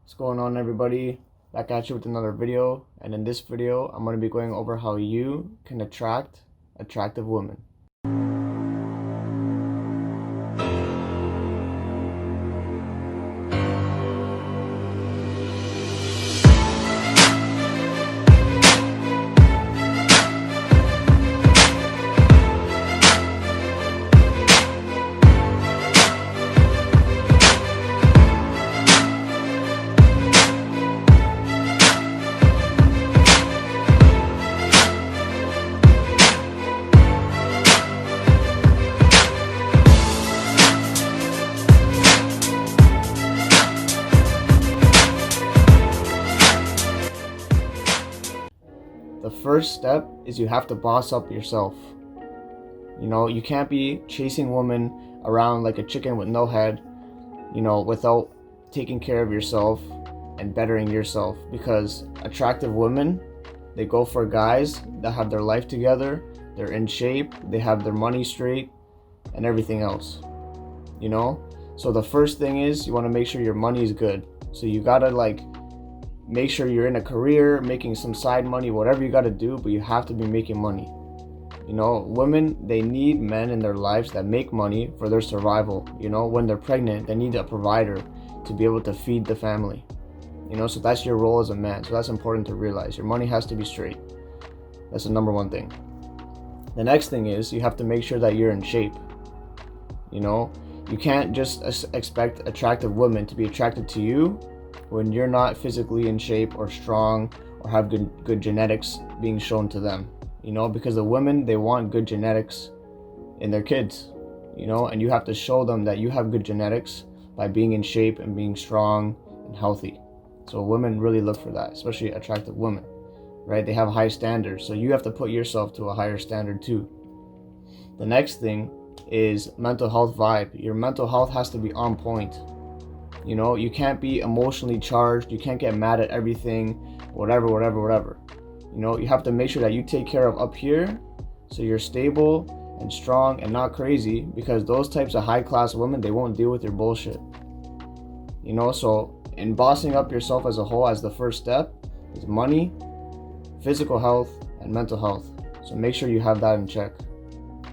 What's going on, everybody? Back at you with another video, and in this video I'm going to be going over how you can attract attractive women. The first step is you have to boss up yourself. You can't be chasing women around like a chicken with no head, without taking care of yourself and bettering yourself, because attractive women, they go for guys that have their life together, they're in shape, they have their money straight, and everything else. So the first thing is you want to make sure your money is good. So you gotta make sure you're in a career, making some side money, whatever you gotta do, but you have to be making money. Women, they need men in their lives that make money for their survival. When they're pregnant, they need a provider to be able to feed the family. So that's your role as a man. So that's important to realize. Your money has to be straight. That's the number one thing. The next thing is you have to make sure that you're in shape. You can't just expect attractive women to be attracted to you when you're not physically in shape or strong or have good genetics being shown to them. Because the women, they want good genetics in their kids, and you have to show them that you have good genetics by being in shape and being strong and healthy. So women really look for that, especially attractive women, right? They have high standards, so you have to put yourself to a higher standard too. The next thing is mental health vibe. Your mental health has to be on point. You can't be emotionally charged. You can't get mad at everything, whatever. You have to make sure that you take care of up here, so you're stable and strong and not crazy, because those types of high-class women, they won't deal with your bullshit. So in bossing up yourself as a whole, as the first step, is money, physical health, and mental health. So make sure you have that in check.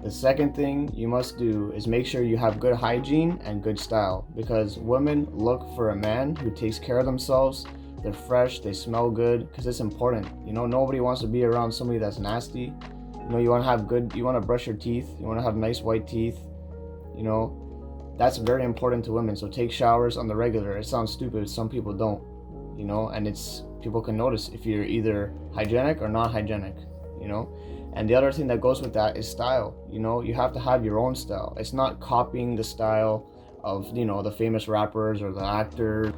The second thing you must do is make sure you have good hygiene and good style, because women look for a man who takes care of themselves. They're fresh, they smell good, because it's important. Nobody wants to be around somebody that's nasty. You want to brush your teeth, you want to have nice white teeth. That's very important to women. So take showers on the regular. It sounds stupid, some people don't, and people can notice if you're either hygienic or not hygienic. And the other thing that goes with that is style. You have to have your own style. It's not copying the style of, the famous rappers or the actors.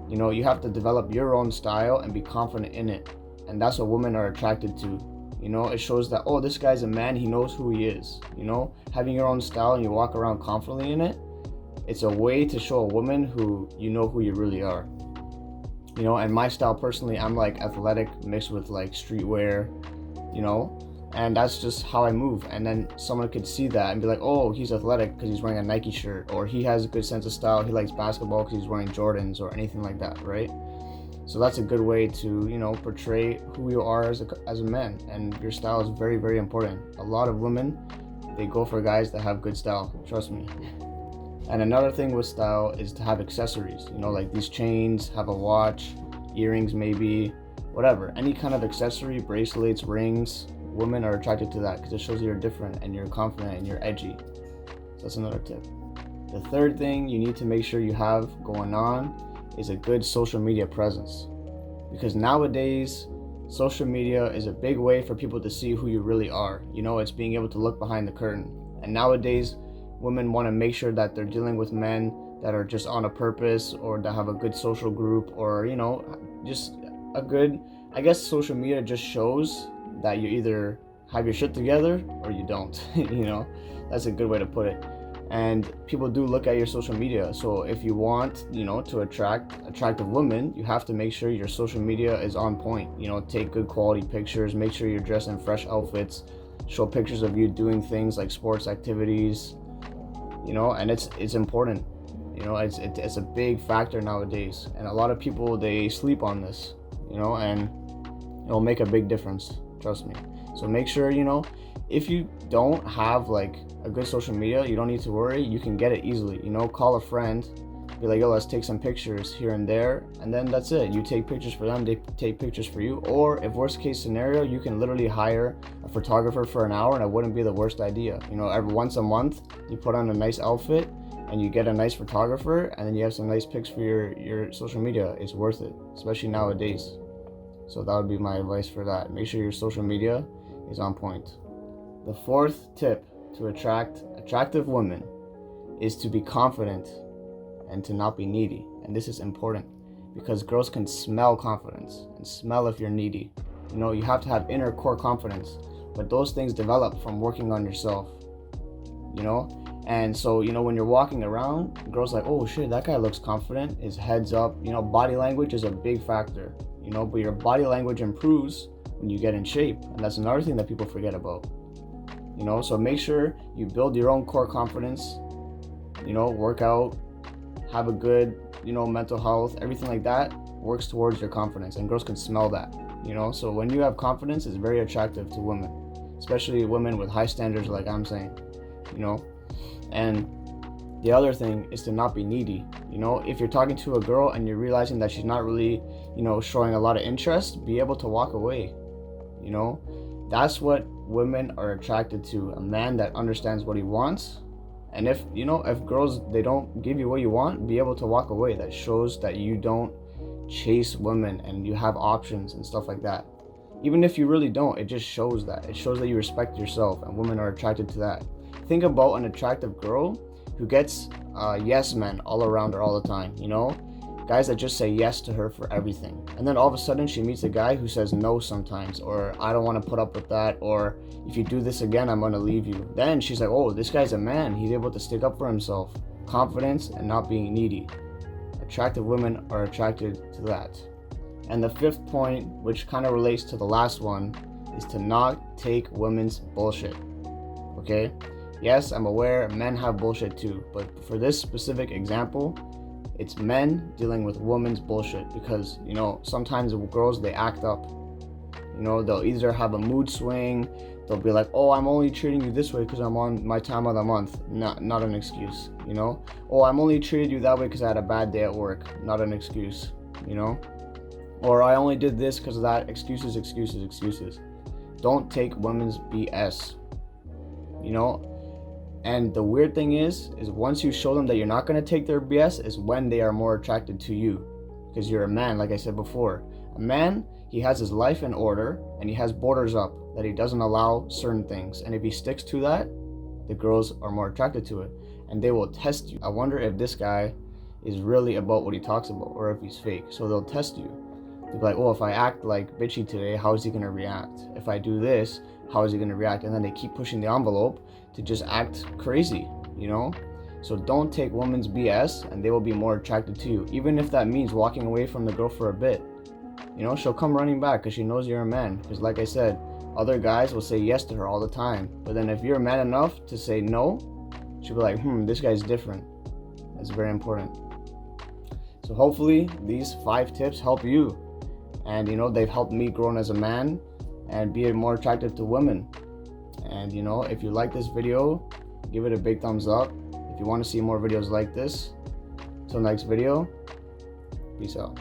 You have to develop your own style and be confident in it. And that's what women are attracted to. It shows that, oh, this guy's a man, he knows who he is. Having your own style and you walk around confidently in it, it's a way to show a woman who you know who you really are. And my style personally, I'm athletic mixed with streetwear, and that's just how I move. And then someone could see that and be like, oh, he's athletic because he's wearing a Nike shirt, or he has a good sense of style, he likes basketball because he's wearing Jordans or anything like that, right? So that's a good way to portray who you are as a man. And your style is very, very important. A lot of women, they go for guys that have good style, trust me. And another thing with style is to have accessories, like these chains, have a watch, earrings maybe, whatever, any kind of accessory, bracelets, rings. Women are attracted to that because it shows you're different and you're confident and you're edgy. So that's another tip. The third thing you need to make sure you have going on is a good social media presence, because nowadays social media is a big way for people to see who you really are. It's being able to look behind the curtain. And nowadays women want to make sure that they're dealing with men that are just on a purpose, or that have a good social group, or just a good, I guess social media just shows that you either have your shit together or you don't. That's a good way to put it. And people do look at your social media. So if you want, to attract attractive women, you have to make sure your social media is on point. Take good quality pictures, make sure you're dressed in fresh outfits, show pictures of you doing things like sports activities, and it's important. You know, it's a big factor nowadays, and a lot of people, they sleep on this, you know, and it'll make a big difference, trust me. So make sure, you know, if you don't have like a good social media, you don't need to worry, you can get it easily. You know, call a friend, be like, yo, let's take some pictures here and there, and then that's it. You take pictures for them, they take pictures for you. Or if worst case scenario, you can literally hire a photographer for an hour, and it wouldn't be the worst idea. You know, every once a month you put on a nice outfit and you get a nice photographer, and then you have some nice pics for your social media. It's worth it, especially nowadays. So that would be my advice for that. Make sure your social media is on point. The fourth tip to attract attractive women is to be confident and to not be needy. And this is important because girls can smell confidence and smell if you're needy. You know, you have to have inner core confidence, but those things develop from working on yourself, you know? And so, you know, when you're walking around, girls like, oh shit, that guy looks confident, his head's up. You know, body language is a big factor, you know, but your body language improves when you get in shape. And that's another thing that people forget about, you know? So make sure you build your own core confidence, you know, work out, have a good, you know, mental health, everything like that works towards your confidence, and girls can smell that, you know? So when you have confidence, it's very attractive to women, especially women with high standards like I'm saying, you know? And the other thing is to not be needy. You know, if you're talking to a girl and you're realizing that she's not really, you know, showing a lot of interest, be able to walk away. You know, that's what women are attracted to, a man that understands what he wants. And if, you know, if girls, they don't give you what you want, be able to walk away. That shows that you don't chase women and you have options and stuff like that. Even if you really don't, it just shows that. It shows that you respect yourself, and women are attracted to that. Think about an attractive girl who gets yes men all around her all the time, you know? Guys that just say yes to her for everything. And then all of a sudden she meets a guy who says no sometimes, or I don't want to put up with that, or if you do this again, I'm going to leave you. Then she's like, oh, this guy's a man. He's able to stick up for himself. Confidence and not being needy. Attractive women are attracted to that. And the fifth point, which kind of relates to the last one, is to not take women's bullshit. Okay? Yes, I'm aware men have bullshit too, but for this specific example, it's men dealing with women's bullshit because, you know, sometimes girls, they act up. You know, they'll either have a mood swing, they'll be like, oh, I'm only treating you this way because I'm on my time of the month. Not an excuse, you know? Oh, I'm only treated you that way because I had a bad day at work. Not an excuse, you know? Or I only did this because of that. Excuses. Don't take women's BS, you know? And the weird thing is once you show them that you're not going to take their BS is when they are more attracted to you, because you're a man. Like I said before, a man, he has his life in order and he has borders up that he doesn't allow certain things. And if he sticks to that, the girls are more attracted to it and they will test you. I wonder if this guy is really about what he talks about or if he's fake. So they'll test you. They'll be like, oh, if I act like bitchy today, how is he going to react? If I do this, how is he going to react? And then they keep pushing the envelope to just act crazy, you know? So don't take women's BS and they will be more attracted to you. Even if that means walking away from the girl for a bit. You know, she'll come running back because she knows you're a man. Because like I said, other guys will say yes to her all the time. But then if you're man enough to say no, she'll be like, this guy's different. That's very important. So hopefully these 5 tips help you. And, you know, they've helped me grow as a man and be more attractive to women. And, you know, if you like this video, give it a big thumbs up. If you want to see more videos like this, till next video, peace out.